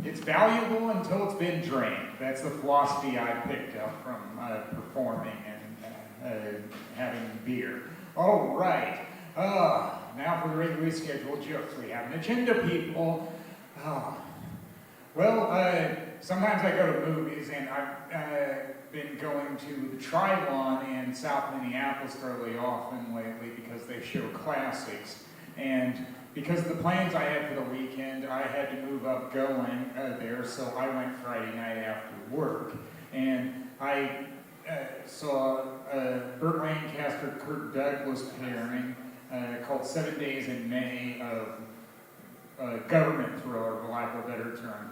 It's valuable until it's been drained. That's the philosophy I picked up from performing and having beer. All right. Now for the regularly scheduled jokes. We have an agenda, people. Sometimes I go to movies, and I've been going to the Trilon in South Minneapolis fairly often lately because they show classics. And because of the plans I had for the weekend, I had to move up going there, so I went Friday night after work. And I saw Burt Lancaster, Kirk Douglas pairing called 7 Days in May, of government thriller, for lack of a better term.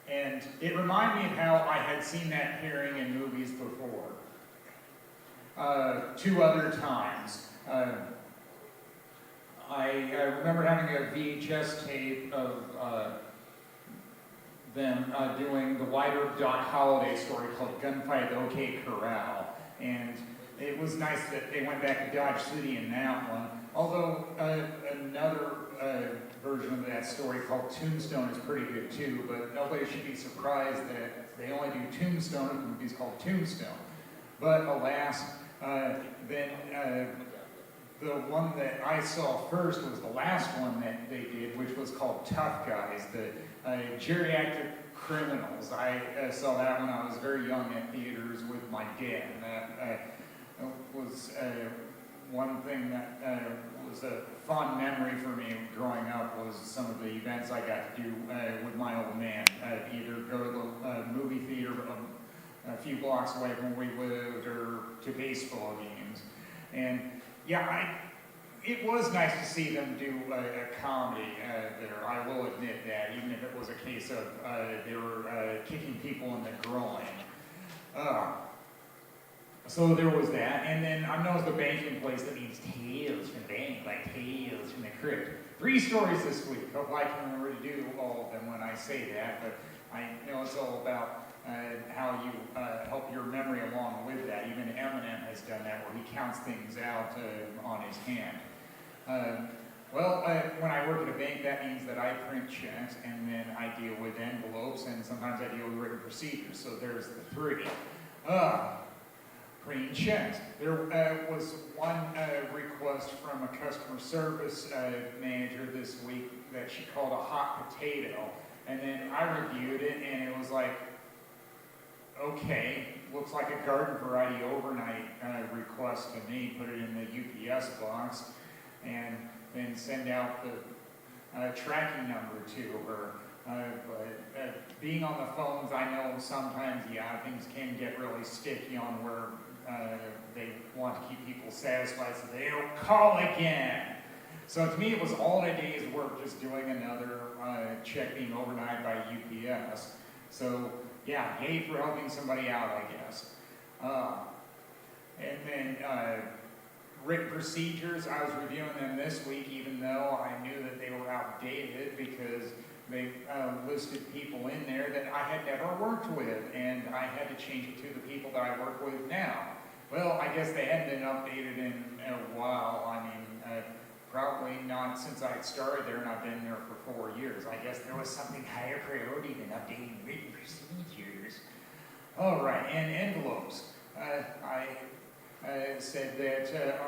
And it reminded me of how I had seen that pairing in movies before. 2 other times. I remember having a VHS tape of them doing the White Earp Doc Holliday story called Gunfight at the OK Corral. And it was nice that they went back to Dodge City in that one. Although another version of that story called Tombstone is pretty good too, but nobody should be surprised that they only do Tombstone if the movie's called Tombstone. But alas, then the one that I saw first was the last one that they did, which was called Tough Guys, the geriatric criminals. I saw that when I was very young at theaters with my dad. And that was one thing that was a fond memory for me growing up, was some of the events I got to do with my old man. Either go to the movie theater a few blocks away from where we lived, or to baseball games. And yeah, it was nice to see them do a comedy there. I will admit that, even if it was a case of they were kicking people in the groin. So there was that, and then I know it's the banking place that means tales from the bank, like tales from the crypt. 3 stories this week. Hope I can remember to do all of them when I say that, but I know it's all about how you help your memory along with that. Even Eminem has done that, where he counts things out on his hand. When I work at a bank, that means that I print checks, and then I deal with envelopes, and sometimes I deal with written procedures. So there's the 3. Printing checks. There was one request from a customer service manager this week that she called a hot potato, and then I reviewed it, and it was like, okay, looks like a garden variety overnight request to me. Put it in the UPS box, and then send out the tracking number to her. But being on the phones, I know sometimes, things can get really sticky on where they want to keep people satisfied so they don't call again. So to me, it was all in a day's work just doing another check being overnight by UPS. So yeah, yay for helping somebody out, I guess. And then written procedures, I was reviewing them this week, even though I knew that they were outdated because they listed people in there that I had never worked with, and I had to change it to the people that I work with now. Well, I guess they hadn't been updated in a while. I mean, probably not since I started there, and I've been there for 4 years. I guess there was something higher priority than updating written procedures. All right, and envelopes. I said that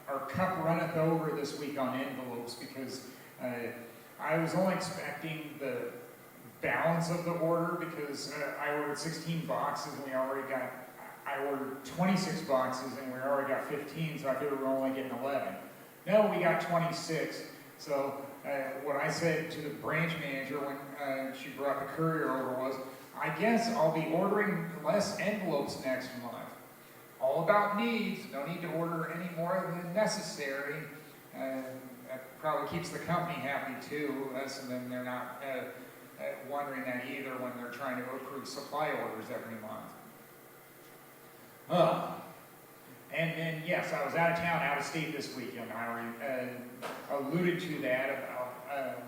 our cup runneth over this week on envelopes because I was only expecting the balance of the order because I ordered 16 boxes and I ordered 26 boxes and we already got 15, so I figured we were only getting 11. No, we got 26. So what I said to the branch manager when she brought the courier over was, I guess I'll be ordering less envelopes next month. All about needs, no need to order any more than necessary. That probably keeps the company happy too, so then they're not wondering that either when they're trying to approve supply orders every month. And then, yes, I was out of town, out of state this weekend. I already alluded to that about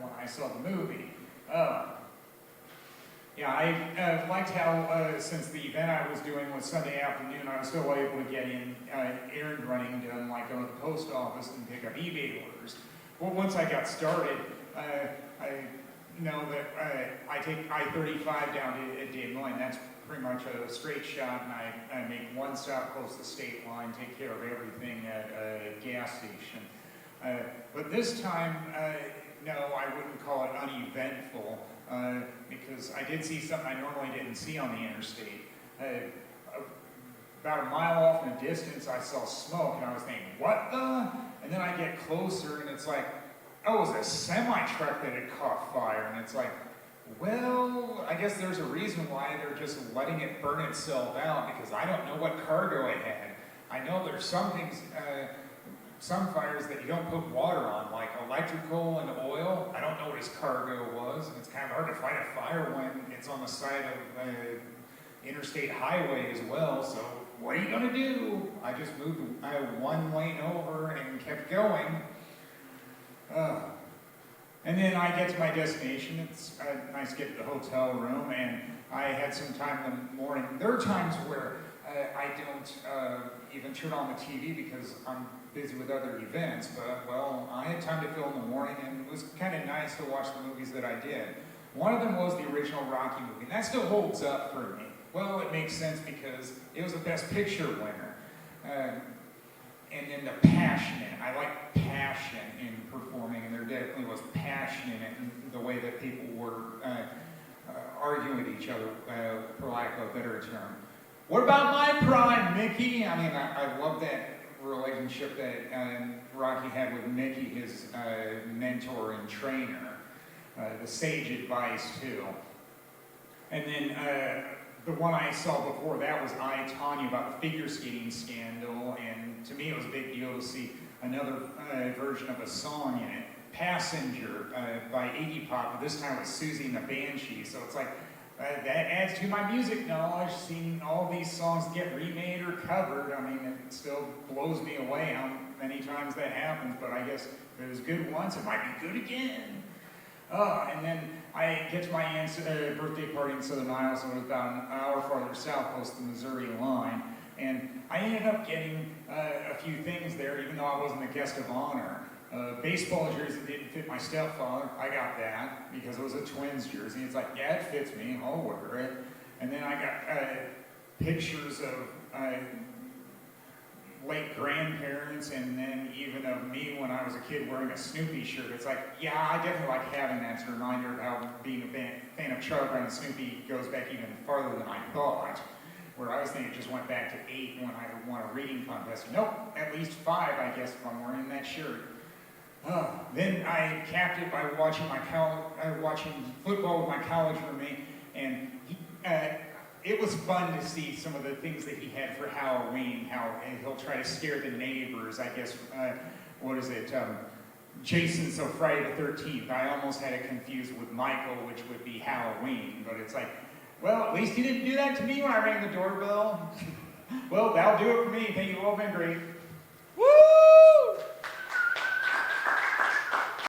when I saw the movie. Yeah, I liked how, since the event I was doing was Sunday afternoon, I was still able to get in errand running done, like go to the post office and pick up eBay orders. Well, once I got started, I know that I take I-35 down to Des Moines. That's pretty much a straight shot, and I make one stop close to the state line, take care of everything at a gas station. But this time, no, I wouldn't call it uneventful, because I did see something I normally didn't see on the interstate. About a mile off in the distance, I saw smoke, and I was thinking, what the? And then I get closer, and it's like, oh, it was a semi-truck that had caught fire, and it's like, well, I guess there's a reason why they're just letting it burn itself out, because I don't know what cargo it had. I know there's some things, some fires that you don't put water on, like electrical and oil. I don't know what his cargo was, and it's kind of hard to fight a fire when it's on the side of interstate highway as well, so what are you going to do? I just moved one lane over and kept going. And then I get to my destination. It's nice to get to the hotel room, and I had some time in the morning. There are times where I don't even turn on the TV because I'm busy with other events, but, well, I had time to fill in the morning, and it was kind of nice to watch the movies that I did. One of them was the original Rocky movie, and that still holds up for me. Well, it makes sense because it was a Best Picture winner. And then the passion in it. I like passion in performing, and there definitely was passion in it, in the way that people were arguing with each other, for lack of a better term. What about my prime, Mickey? I mean, I love that relationship that Rocky had with Mickey, his mentor and trainer. The sage advice, too. And then the one I saw before that was I, Tonya, about the figure skating scandal, and to me it was a big deal to see another version of a song in it, Passenger, by Iggy Pop, but this time with Susie and the Banshees. So it's like, that adds to my music knowledge, seeing all these songs get remade or covered. I mean, it still blows me away how many times that happens, but I guess if it was good once, it might be good again. And then I get to my aunt's birthday party in Southern Iowa, so it was about an hour farther south, close to the Missouri line. And I ended up getting a few things there, even though I wasn't a guest of honor. Baseball jersey didn't fit my stepfather. I got that because it was a Twins jersey. It's like, yeah, it fits me. I'll wear it. And then I got pictures of late grandparents, and then even of me when I was a kid wearing a Snoopy shirt. It's like, yeah, I definitely like having that. It's a reminder of how being a fan of Charlie Brown and Snoopy goes back even farther than I thought. Where I was thinking it just went back to 8 when I won a reading contest. Nope, at least 5, I guess, if I'm wearing that shirt. Then I capped it by watching watching football with my college roommate, and it was fun to see some of the things that he had for Halloween, how he'll try to scare the neighbors, I guess, Jason, so Friday the 13th. I almost had it confused with Michael, which would be Halloween, but it's like, well, at least he didn't do that to me when I rang the doorbell. Well, that'll do it for me. Thank you all, been great.